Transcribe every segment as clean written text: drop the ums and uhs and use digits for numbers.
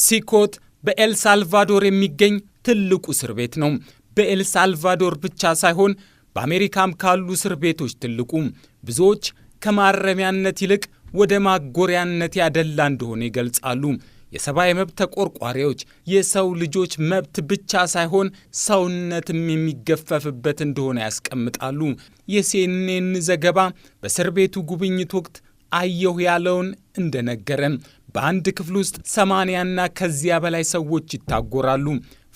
ሲኮት በኤልሳልቫዶር የሚገኝ ትልቁ እስር ቤት ነው። በኤልሳልቫዶር ብቻ ሳይሆን በአሜሪካም ካሉ እስር ቤቶች ትልቁ፣ ብዙዎች ከማረሚያነት ይልቅ ወደ ማጎሪያነት ያደላ እንደሆነ ይገልጻሉ። የሰብአዊ መብት ተቆርቋሪዎች የሰው ልጆች መብት ብቻ ሳይሆን ሰውነትም የሚገፈፍበት እንደሆነ ያስቀምጣሉ። የሲኤንኤን ዘገባ በእስር ቤቱ ጉብኝት ወቅት አየሁ ያለውን እንደነገረን በአንድ ክፍል ውስጥ 80ና ከዚያ በላይ ሰዎች ይታጎራሉ።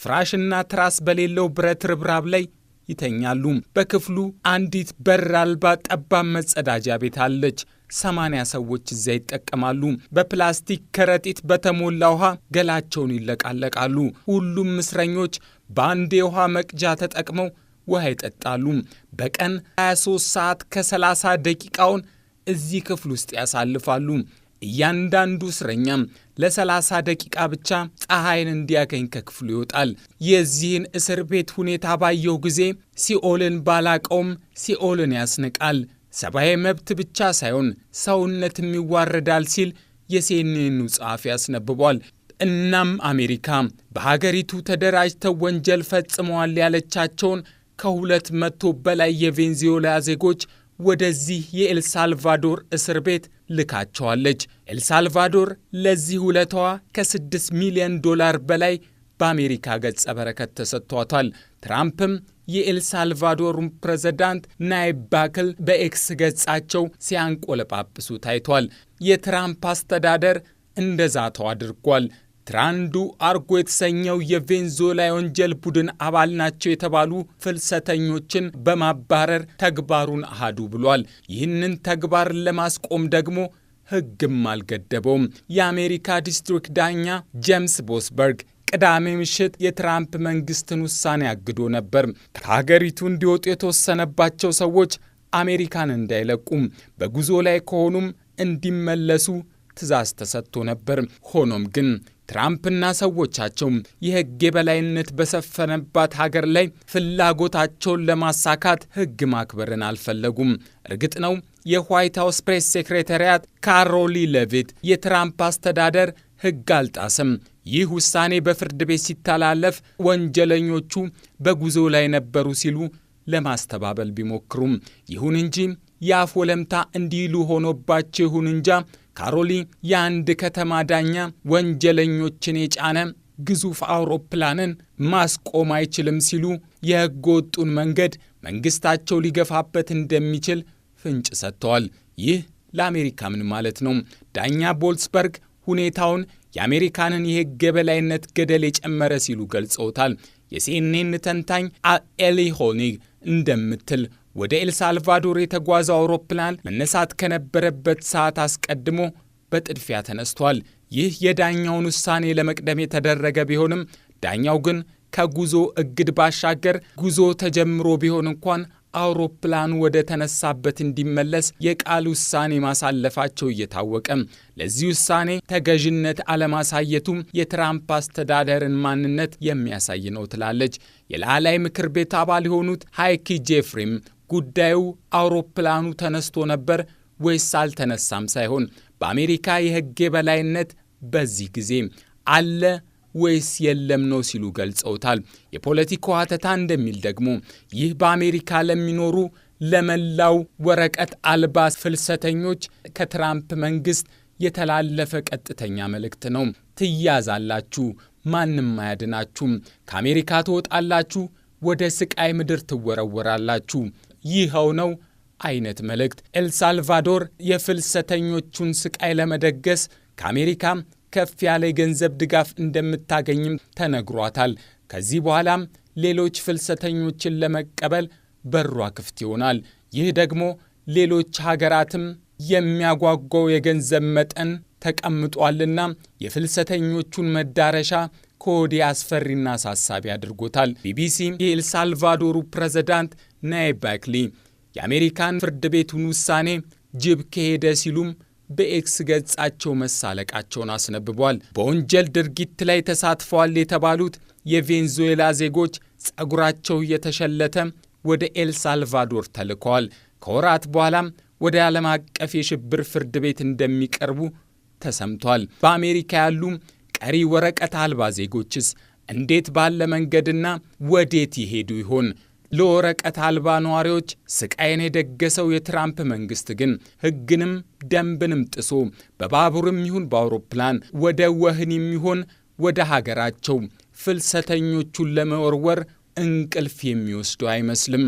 ፍራሽና ትራስ በሌለው ብረት ርብራብ ላይ ይተኛሉ። በክፍሉ አንዲት በር አልባ ጠባብ መጸዳጃ ቤት አለች። 80 ሰዎች እዚያ ይጠቀማሉ። በፕላስቲክ ከረጢት በተሞላ ውሃ ገላቸውን ይለቃለቃሉ። ሁሉም እስረኞች በአንድ የውሃ መቅጃ ተጠቅመው ውሃ ይጠጣሉ። በቀን 23 ሰዓት ከ30 ደቂቃውን እዚህ ክፍል ውስጥ ያሳልፋሉ። እያንዳንዱ እስረኛም ለ30 ደቂቃ ብቻ ፀሐይን እንዲያገኝ ከክፍሉ ይወጣል። የዚህን እስር ቤት ሁኔታ ባየው ጊዜ ሲኦልን ባላቀውም ሲኦልን ያስንቃል። ሰብአዊ መብት ብቻ ሳይሆን ሰውነትም ይዋረዳል ሲል የሲኤንኤኑ ጸሐፊ ያስነብቧል። እናም አሜሪካ በሀገሪቱ ተደራጅተው ወንጀል ፈጽመዋል ያለቻቸውን ከ200 በላይ የቬንዙዌላ ዜጎች ወደዚህ የኤልሳልቫዶር እስር ቤት ልካቸዋለች። ኤልሳልቫዶር ለዚህ ውለታዋ ከ6 ሚሊዮን ዶላር በላይ በአሜሪካ ገጸ በረከት ተሰጥቷታል። ትራምፕም የኤልሳልቫዶሩን ፕሬዝዳንት ናይብ ባክል በኤክስ ገጻቸው ሲያንቆለጳጵሱ ታይቷል። የትራምፕ አስተዳደር እንደዛተው አድርጓል። ትራንዱ አርጎ የተሰኘው የቬንዙዌላ የወንጀል ቡድን አባል ናቸው የተባሉ ፍልሰተኞችን በማባረር ተግባሩን አሃዱ ብሏል። ይህንን ተግባር ለማስቆም ደግሞ ሕግም አልገደበውም። የአሜሪካ ዲስትሪክት ዳኛ ጄምስ ቦስበርግ ቅዳሜ ምሽት የትራምፕ መንግስትን ውሳኔ አግዶ ነበር። ከሀገሪቱ እንዲወጡ የተወሰነባቸው ሰዎች አሜሪካን እንዳይለቁም በጉዞ ላይ ከሆኑም እንዲመለሱ ትዕዛዝ ተሰጥቶ ነበር። ሆኖም ግን ትራምፕና ሰዎቻቸው የሕግ የበላይነት በሰፈነባት ሀገር ላይ ፍላጎታቸውን ለማሳካት ሕግ ማክበርን አልፈለጉም። እርግጥ ነው የዋይት ሃውስ ፕሬስ ሴክሬታሪያት ካሮሊ ሌቪት የትራምፕ አስተዳደር ሕግ አልጣሰም፣ ይህ ውሳኔ በፍርድ ቤት ሲተላለፍ ወንጀለኞቹ በጉዞ ላይ ነበሩ ሲሉ ለማስተባበል ቢሞክሩም፣ ይሁን እንጂ የአፍ ወለምታ እንዲሉ ሆኖባቸው ይሁን እንጃ ካሮሊ የአንድ ከተማ ዳኛ ወንጀለኞችን የጫነ ግዙፍ አውሮፕላንን ማስቆም አይችልም ሲሉ የሕገ ወጡን መንገድ መንግስታቸው ሊገፋበት እንደሚችል ፍንጭ ሰጥተዋል። ይህ ለአሜሪካ ምን ማለት ነው? ዳኛ ቦልስበርግ ሁኔታውን የአሜሪካንን የሕግ የበላይነት ገደል የጨመረ ሲሉ ገልጸውታል። የሲኤንኤን ተንታኝ ኤሊ ሆኒግ እንደምትል ወደ ኤልሳልቫዶር የተጓዘው አውሮፕላን መነሳት ከነበረበት ሰዓት አስቀድሞ በጥድፊያ ተነስቷል። ይህ የዳኛውን ውሳኔ ለመቅደም የተደረገ ቢሆንም ዳኛው ግን ከጉዞ እግድ ባሻገር ጉዞ ተጀምሮ ቢሆን እንኳን አውሮፕላኑ ወደ ተነሳበት እንዲመለስ የቃል ውሳኔ ማሳለፋቸው እየታወቀ ለዚህ ውሳኔ ተገዥነት አለማሳየቱም የትራምፕ አስተዳደርን ማንነት የሚያሳይ ነው ትላለች። የላዕላይ ምክር ቤት አባል የሆኑት ሃይኪ ጄፍሪም ጉዳዩ አውሮፕላኑ ተነስቶ ነበር ወይስ አልተነሳም ሳይሆን በአሜሪካ የሕግ የበላይነት በዚህ ጊዜ አለ ወይስ የለም ነው ሲሉ ገልጸውታል። የፖለቲካው ሀተታ እንደሚል ደግሞ ይህ በአሜሪካ ለሚኖሩ ለመላው ወረቀት አልባ ፍልሰተኞች ከትራምፕ መንግስት የተላለፈ ቀጥተኛ መልእክት ነው። ትያዛላችሁ፣ ማንም አያድናችሁም፣ ከአሜሪካ ትወጣላችሁ፣ ወደ ስቃይ ምድር ትወረወራላችሁ፣ ይኸው ነው አይነት መልእክት። ኤልሳልቫዶር የፍልሰተኞቹን ስቃይ ለመደገስ ከአሜሪካ ከፍ ያለ የገንዘብ ድጋፍ እንደምታገኝም ተነግሯታል። ከዚህ በኋላም ሌሎች ፍልሰተኞችን ለመቀበል በሯ ክፍት ይሆናል። ይህ ደግሞ ሌሎች ሀገራትም የሚያጓጓው የገንዘብ መጠን ተቀምጧልና የፍልሰተኞቹን መዳረሻ ከወዲህ አስፈሪና አሳሳቢ አድርጎታል። ቢቢሲ የኤልሳልቫዶሩ ፕሬዝዳንት ናይብ ባክሊ የአሜሪካን ፍርድ ቤቱን ውሳኔ ጅብ ከሄደ ሲሉም በኤክስ ገጻቸው መሳለቃቸውን አስነብቧል። በወንጀል ድርጊት ላይ ተሳትፈዋል የተባሉት የቬንዙዌላ ዜጎች ጸጉራቸው እየተሸለተ ወደ ኤልሳልቫዶር ተልከዋል። ከወራት በኋላም ወደ ዓለም አቀፍ የሽብር ፍርድ ቤት እንደሚቀርቡ ተሰምቷል። በአሜሪካ ያሉ ቀሪ ወረቀት አልባ ዜጎችስ እንዴት ባለ መንገድና ወዴት ይሄዱ ይሆን? ለወረቀት አልባ ነዋሪዎች ስቃይን የደገሰው የትራምፕ መንግስት ግን ሕግንም ደንብንም ጥሶ በባቡርም ይሁን በአውሮፕላን ወደ ወህኒም ይሁን ወደ ሀገራቸው ፍልሰተኞቹን ለመወርወር እንቅልፍ የሚወስዱ አይመስልም።